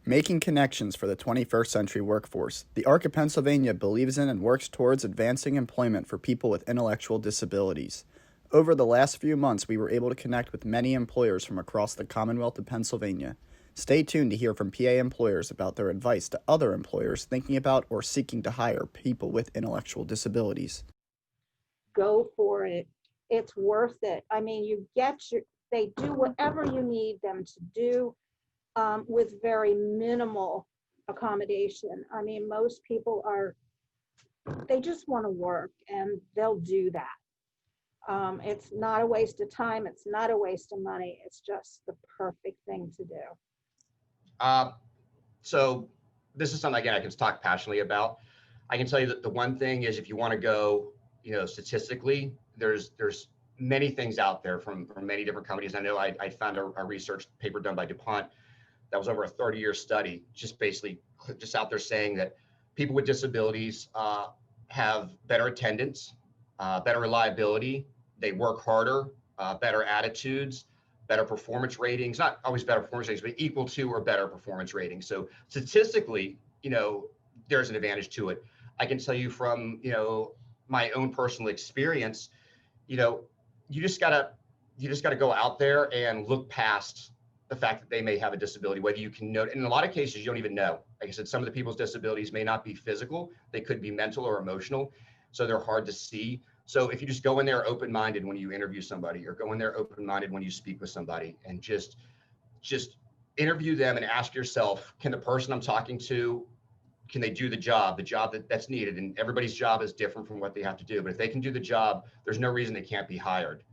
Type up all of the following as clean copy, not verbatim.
Making connections for the 21st century workforce. The ARC of Pennsylvania believes in and works towards advancing employment for people with intellectual disabilities. Over the last few months, we were able to connect with many employers from across the Commonwealth of Pennsylvania. Stay tuned to hear from PA employers about their advice to other employers thinking about or seeking to hire people with intellectual disabilities. Go for it. It's worth it. I mean, they do whatever you need them to do with very minimal accommodation. I mean, most people they just want to work and they'll do that. It's not a waste of time. It's not a waste of money. It's just the perfect thing to do. So this is something, again, I can talk passionately about. I can tell you that the one thing is, if you want to go, statistically, there's many things out there from many different companies. I know I found a research paper done by DuPont that was over a 30-year study, just out there saying that people with disabilities have better attendance, better reliability, they work harder, better attitudes, better performance ratings, not always better performance ratings, but equal to or better performance ratings. So statistically, there's an advantage to it. I can tell you from, my own personal experience, you just gotta go out there and look past the fact that they may have a disability, whether you can note. In a lot of cases, you don't even know. Like I said, some of the people's disabilities may not be physical, they could be mental or emotional, so they're hard to see. So if you just go in there open-minded when you interview somebody, or go in there open-minded when you speak with somebody, and just interview them and ask yourself, can the person I'm talking to, can they do the job that's needed? And everybody's job is different from what they have to do. But if they can do the job, there's no reason they can't be hired.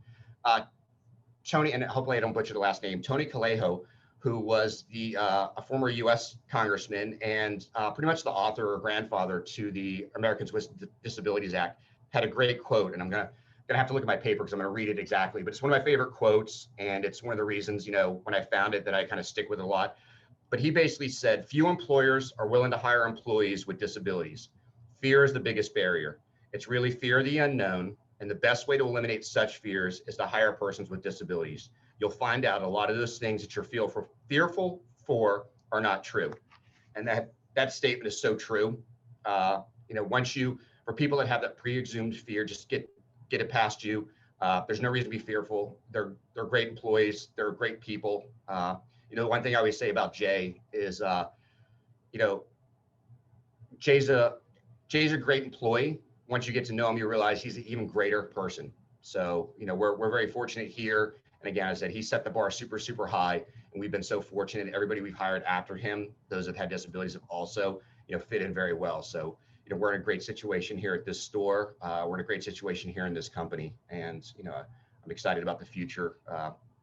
Tony, and hopefully I don't butcher the last name, Tony Calejo, who was a former U.S. congressman and pretty much the author or grandfather to the Americans with Disabilities Act, had a great quote, and I'm gonna have to look at my paper because I'm gonna read it exactly, but it's one of my favorite quotes, and it's one of the reasons, when I found it, that I kind of stick with it a lot. But he basically said, few employers are willing to hire employees with disabilities. Fear is the biggest barrier. It's really fear of the unknown. And the best way to eliminate such fears is to hire persons with disabilities. You'll find out a lot of those things that you're fearful for are not true. And that statement is so true. For people that have that pre-assumed fear, just get it past you. There's no reason to be fearful. They're great employees. They're great people. The one thing I always say about Jay is, Jay's a great employee. Once you get to know him, you realize he's an even greater person. So, we're very fortunate here. And again, as I said, he set the bar super, super high. And we've been so fortunate. Everybody we've hired after him, those that have had disabilities, have also, fit in very well. So, we're in a great situation here at this store. We're in a great situation here in this company. And, I'm excited about the future,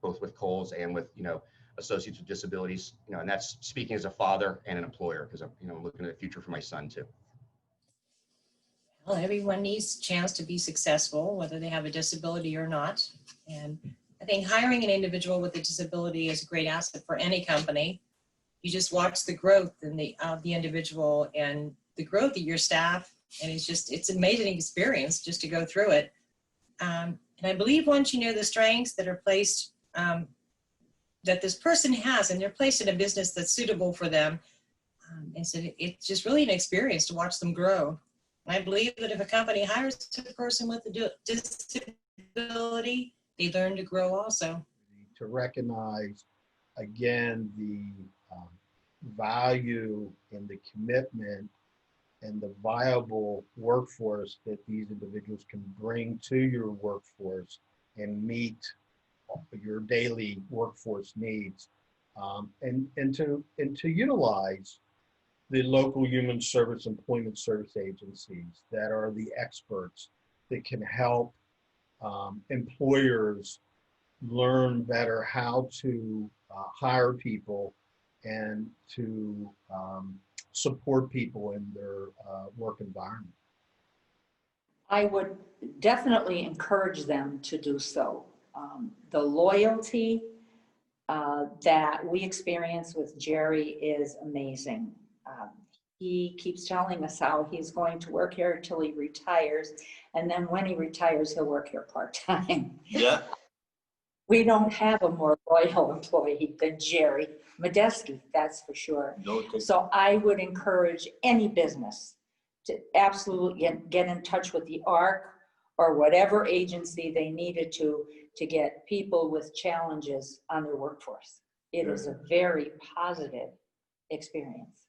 both with Kohl's and with, associates with disabilities, and that's speaking as a father and an employer, because I'm looking at the future for my son too. Well, everyone needs a chance to be successful, whether they have a disability or not. And I think hiring an individual with a disability is a great asset for any company. You just watch the growth of the individual and the growth of your staff, and it's an amazing experience just to go through it. And I believe once you know the strengths that are placed, that this person has, and they're placed in a business that's suitable for them, and so it's just really an experience to watch them grow. And I believe that if a company hires a person with a disability, they learn to grow also. To recognize, again, the value and the commitment and the viable workforce that these individuals can bring to your workforce and meet your daily workforce needs, and to utilize the local human service employment service agencies that are the experts that can help employers learn better how to hire people and to support people in their work environment. I would definitely encourage them to do so. The loyalty that we experience with Jerry is amazing. He keeps telling us how he's going to work here until he retires, and then when he retires, he'll work here part-time. Yeah. We don't have a more loyal employee than Jerry Medeski, that's for sure. So I would encourage any business to absolutely get in touch with the ARC or whatever agency they needed to get people with challenges on their workforce. It is a very positive experience.